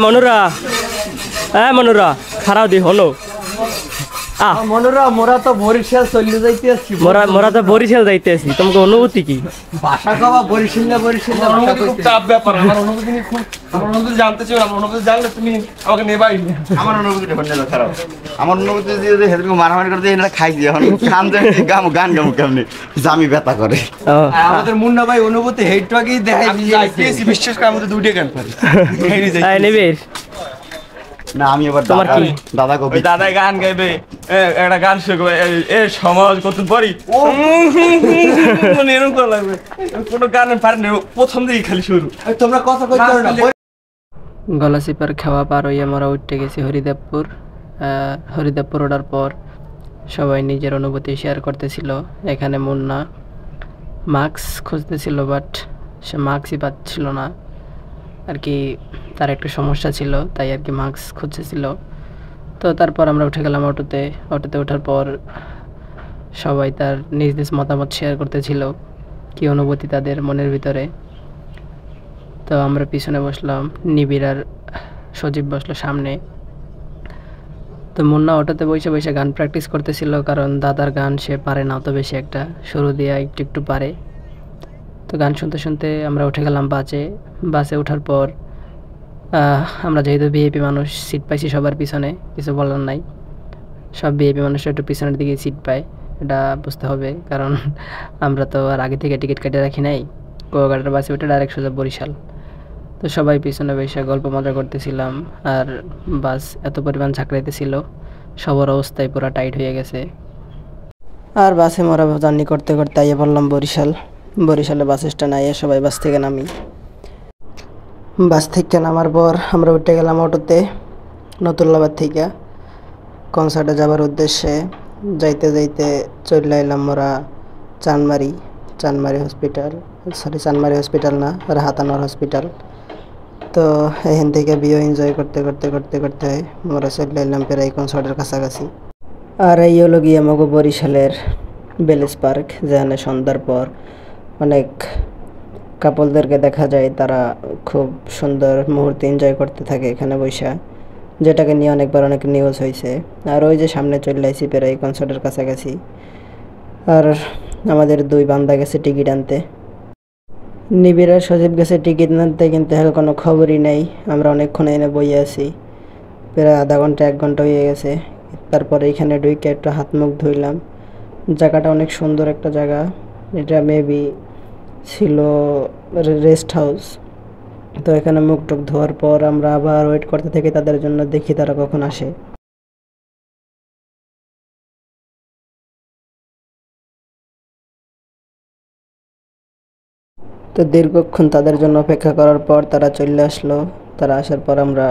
মনুরা মনুরা খারাপ দি হলো মনুরা মোরা তো বরিশাল চলে যাইতেছি মোরা তো বরিশাল যাইতেছি তোমাকে অনুভূতি কি ভাষা কবা বরিশাল না খুব চাপ ব্যাপার আমার অনুভূতি খুব আমার অনুভূতি জানতে চাই আমার অনুভূতি জানলে তুমি আমাকে নেবাই আমার অনুভূতি খারাপ আমার অনুভূতি দিয়ে হেদিন মারামারি করতে এরা খাই দিয়ে এখন গান গান গামু কেমনি জামি ব্যথা করে আমাদের মুন্না ভাই অনুভূতি হেডটাকেই দেখাই দিয়েছি বিশ্বাস করে আমাদের দুইটা গান পারি নেবে না আমি এবার তোমার কি দাদা কবি দাদা গান গাইবে একটা গান শিখবে এ সমাজ কত পরি এরকম করা লাগবে কোনো গান পারি না প্রথম দিকে খালি শুরু তোমরা কথা কইতে না গলাচিপার খাওয়া পার হইয়া আমরা উঠতে গেছি হরিদেবপুর ওঠার পর সবাই নিজের অনুভূতি শেয়ার করতেছিল এখানে মুন্না মাস্ক খুঁজতেছিল বাট সে মাস্কই পাচ্ছিল না আর কি তার একটা সমস্যা ছিল তাই আর কি মাস্ক খুঁজতেছিল তো তারপর আমরা উঠে গেলাম অটোতে ওঠার পর সবাই তার নিজ নিজ মতামত শেয়ার করতেছিল কি অনুভূতি তাদের মনের ভিতরে তো আমরা পিছনে বসলাম নিবিড় আর সজীব বসলো সামনে তো মুন্না অটোতে বসে বসে গান প্র্যাকটিস করতেছিল কারণ দাদার গান সে পারে না অত বেশি একটা শুরু দিয়ে একটু পারে তো গান শুনতে শুনতে আমরা উঠে গেলাম বাসে ওঠার পর আমরা যেহেতু ভিআইপি মানুষ সিট পাইছি সবার পিছনে কিছু বলার নাই সব ভিআইপি মানুষ একটু পিছনের দিকে সিট পায় এটা বুঝতে হবে কারণ আমরা তো আর আগে থেকে টিকিট কেটে রাখি নাই কুয়াকাটার বাসে উঠে ডাইরেক্ট সোজা বরিশাল তো সবাই পিছনে বসে গল্প মজা করতেছিলাম আর বাস এত পরিমাণ ঝাঁকড়াইতেছিল সবার অবস্থায় পুরো টাইট হয়ে গেছে আর বাসে মোরা জার্নি করতে করতে আইয়ে বললাম বরিশালে বাস স্ট্যান্ড আইয়ে সবাই বাস থেকে নামার পর আমরা উঠে গেলাম অটোতে নতুল্লাবাদ থেকে কনসার্টে যাবার উদ্দেশ্যে যাইতে চলে এলাম মোরা চানমারি হসপিটাল না রাহাতানোর হসপিটাল তো এখান থেকে ভিউ এনজয় করতে মোরা চলে এলাম প্রায় কনসার্টের কাছাকাছি আর এই হলো গিয়ে আমাকে বরিশালের বেলেস পার্ক যেখানে সন্ধ্যার পর অনেক কাপলদেরকে দেখা যায় তারা খুব সুন্দর মুহূর্তে এনজয় করতে থাকে এখানে বৈশা যেটাকে নিয়ে অনেকবার অনেক নিউজ হয়েছে আর ওই যে সামনে চলে আসি প্রায় কনসার্টের কাছাকাছি আর আমাদের দুই বান্দা গেছে টিকিট আনতে নিবিড় আর সজীব গেছে টিকিট আনতে কিন্তু এর কোনো খবরই নেই আমরা অনেকক্ষণ এনে বইয়ে আছি প্রায় আধা ঘন্টা 1 ঘন্টা হয়ে গেছে তারপরে এখানে ঢুকে একটু হাত মুখ ধুইলাম জায়গাটা অনেক সুন্দর একটা জায়গা এটা মেবি ছিল রেস্ট হাউস তো এখানে মুখ টুক ধোয়ার পর আমরা আবার ওয়েট করতে থাকি তাদের জন্য দেখি তারা কখন আসে তো দীর্ঘক্ষণ তাদের জন্য অপেক্ষা করার পর তারা চলে আসলো তারা আসার পর আমরা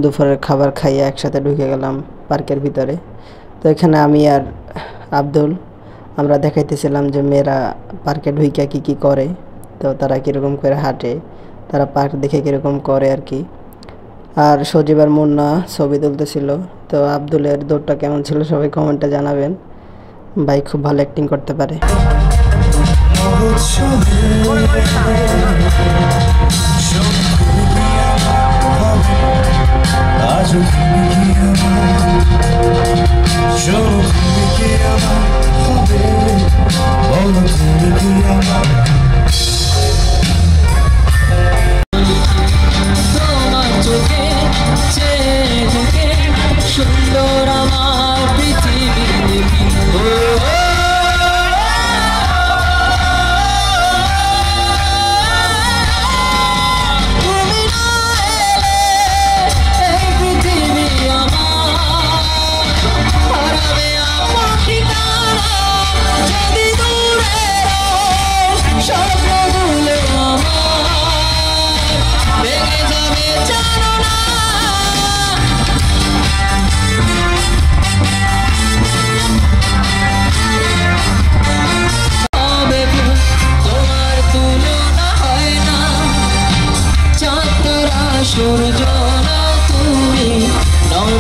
দুপুরের খাবার খাইয়ে একসাথে ঢুকে গেলাম পার্কের ভিতরে তো এখানে আমি আর আব্দুল আমরা দেখাইতেছিলাম যে মেয়েরা পার্কে ঢুইকা কী করে তো তারা কীরকম করে হাঁটে তারা পার্ক দেখে কীরকম করে আর কি আর সজীব আর মুন্না ছবি তুলতেছিল তো আব্দুলের দৌড়টা কেমন ছিল সবাই কমেন্টে জানাবেন ভাই খুব ভালো অ্যাক্টিং করতে পারে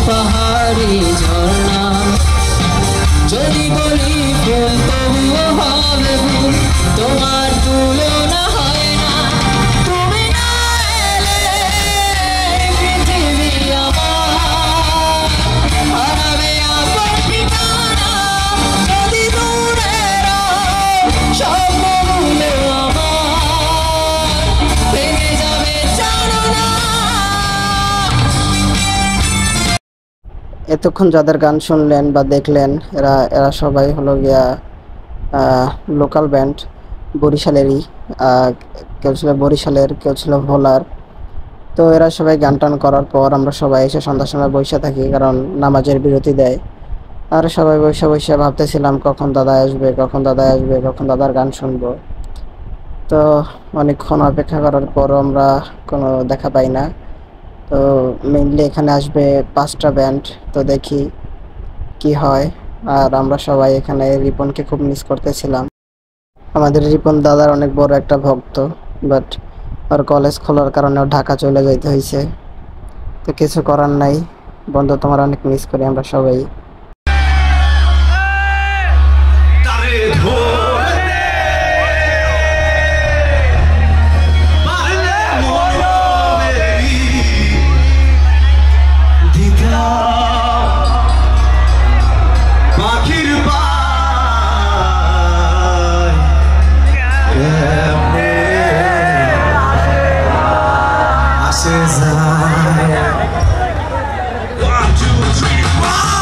পাহাড়ি ঝর্ণা যদি বলি ফুল তবুও হবে ফুল তোমার তুলনা হয় না তুমি না এলে এতক্ষণ যাদের গান শুনলেন বা দেখলেন এরা এরা সবাই হলো গিয়া লোকাল ব্যান্ড বরিশালেরই। কেউ ছিল বরিশালের, কেউ ছিল ভোলার। তো এরা সবাই গান টান করার পর আমরা সবাই এসে সন্ধ্যার সময় বসে থাকি, কারণ নামাজের বিরতি দেয়। আর সবাই বসে বসে ভাবতেছিলাম কখন দাদা আসবে, কখন দাদা আসবে, কখন দাদার গান শুনবো। তো অনেকক্ষণ অপেক্ষা করার পরও আমরা কোনো দেখা পাই না। তো মেইনলি এখানে আসবে 5টা ব্যান্ড, তো দেখি কি হয়। আর আমরা সবাই এখানে রিপনকে খুব মিস করতেছিলাম। আমাদের রিপন দাদার অনেক বড় একটা ভক্ত, বাট ওর কলেজ খোলার কারণে ও ঢাকা চলে যেতে হয়েছে। তো কিছু করার নাই বন্ধু, তোমার অনেক মিস করি আমরা সবাই। One, two, three, four.